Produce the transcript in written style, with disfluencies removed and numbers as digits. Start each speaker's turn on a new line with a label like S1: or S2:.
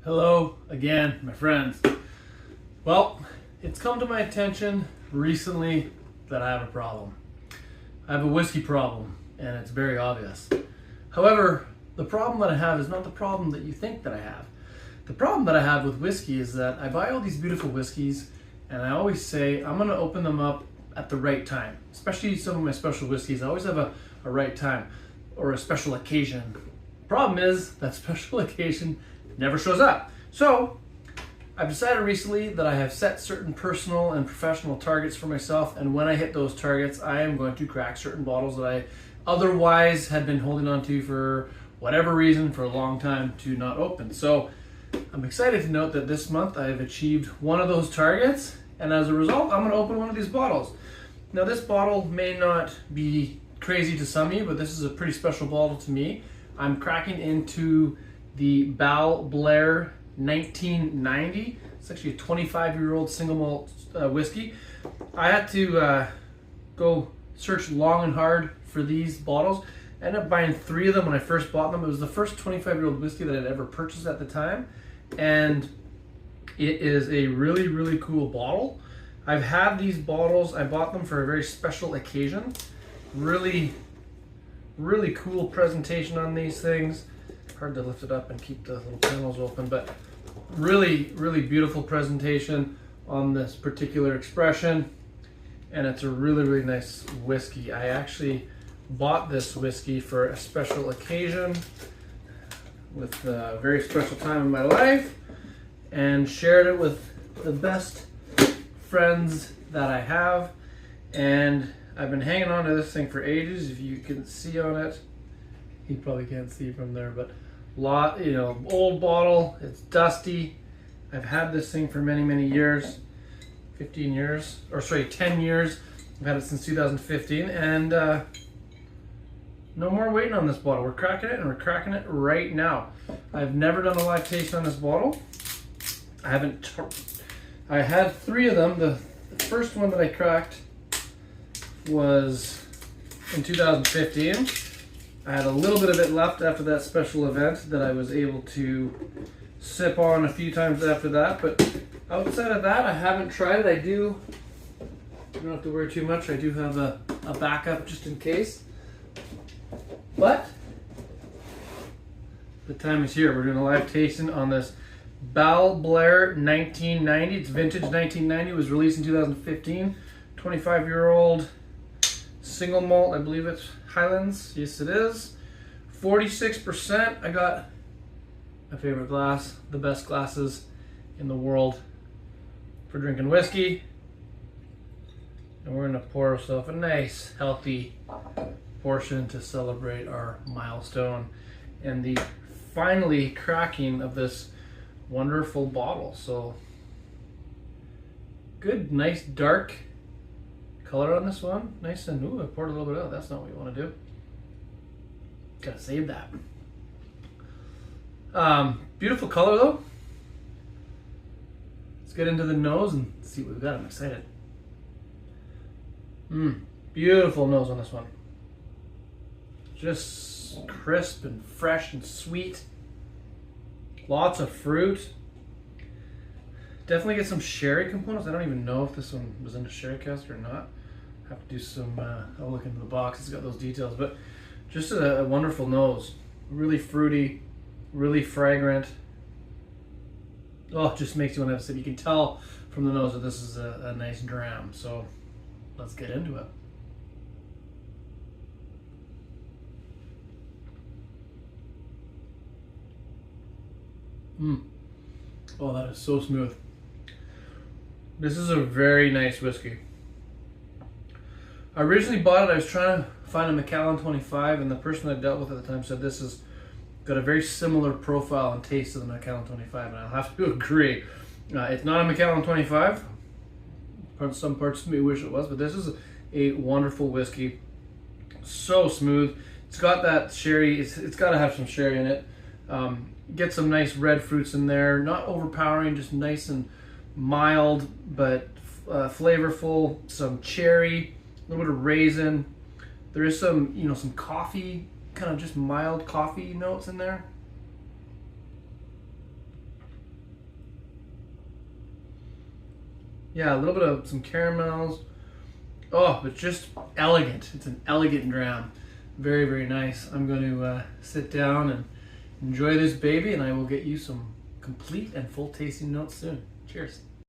S1: Hello again, my friends. Well, it's come to my attention recently that I have a problem. I have a whiskey problem, and it's very obvious. However, the problem that I have is not the problem that you think that I have. The problem that I have with whiskey is that I buy all these beautiful whiskeys, and I always say I'm going to open them up at the right time. Especially some of my special whiskeys, I always have a right time or a special occasion. Problem is that special occasion never shows up. So I've decided recently that I have set certain personal and professional targets for myself, and when I hit those targets, I am going to crack certain bottles that I otherwise had been holding on to for whatever reason for a long time to not open. So I'm excited to note that this month I have achieved one of those targets, and as a result, I'm going to open one of these bottles. Now, this bottle may not be crazy to some of you, but this is a pretty special bottle to me. I'm cracking into the Balblair 1990. It's actually a 25-year-old single malt whiskey. I had to go search long and hard for these bottles. I ended up buying 3 of them when I first bought them. It was the first 25-year-old whiskey that I'd ever purchased at the time, and it is a really, really cool bottle. I've had these bottles. I bought them for a very special occasion. Really cool presentation on these things. Hard to lift it up and keep the little panels open, but really beautiful presentation on this particular expression, and it's a really nice whiskey. I actually bought this whiskey for a special occasion with a very special time in my life and shared it with the best friends that I have, and I've been hanging on to this thing for ages. If you can see on it, you probably can't see from there, but old bottle, it's dusty. I've had this thing for many years, 10 years. I've had it since 2015, and no more waiting on this bottle. We're cracking it, and we're cracking it right now. I've never done a live taste on this bottle. I had 3 of them. The first one that I cracked was in 2015. I had a little bit of it left after that special event that I was able to sip on a few times after that, but outside of that, I haven't tried it. You don't have to worry too much. I do have a backup just in case. But the time is here. We're doing a live tasting on this Balblair 1990. It's vintage 1990. It was released in 2015. 25-year-old single malt. I believe it's Highlands. Yes, it is. 46%. I got my favorite glass, the best glasses in the world for drinking whiskey. And we're going to pour ourselves a nice, healthy portion to celebrate our milestone and the finally cracking of this wonderful bottle. So good, nice dark color on this one. Nice and, ooh, I poured a little bit out. That's not what you want to do. Gotta save that. Beautiful color though. Let's get into the nose and see what we've got. I'm excited. Beautiful nose on this one. Just crisp and fresh and sweet. Lots of fruit. Definitely get some sherry components. I don't even know if this one was in a sherry cask or not. Have to do some, I'll look into the box. It's got those details, but just a wonderful nose. Really fruity, really fragrant. Oh, it just makes you want to have a sip. You can tell from the nose that this is a nice dram. So let's get into it. Oh, that is so smooth. This is a very nice whiskey. I originally bought it. I was trying to find a Macallan 25, and the person I dealt with at the time said this has got a very similar profile and taste to the Macallan 25, and I'll have to agree. It's not a Macallan 25. Some parts of me wish it was, but this is a wonderful whiskey. So smooth. It's got that sherry. It's got to have some sherry in it. Get some nice red fruits in there. Not overpowering, just nice and mild, but flavorful. Some cherry, a little bit of raisin. There is some, some coffee, kind of just mild coffee notes in there. Yeah, a little bit of some caramels. Oh, but just elegant. It's an elegant dram. Very, very nice. I'm going to sit down and enjoy this baby, and I will get you some complete and full tasting notes soon. Cheers.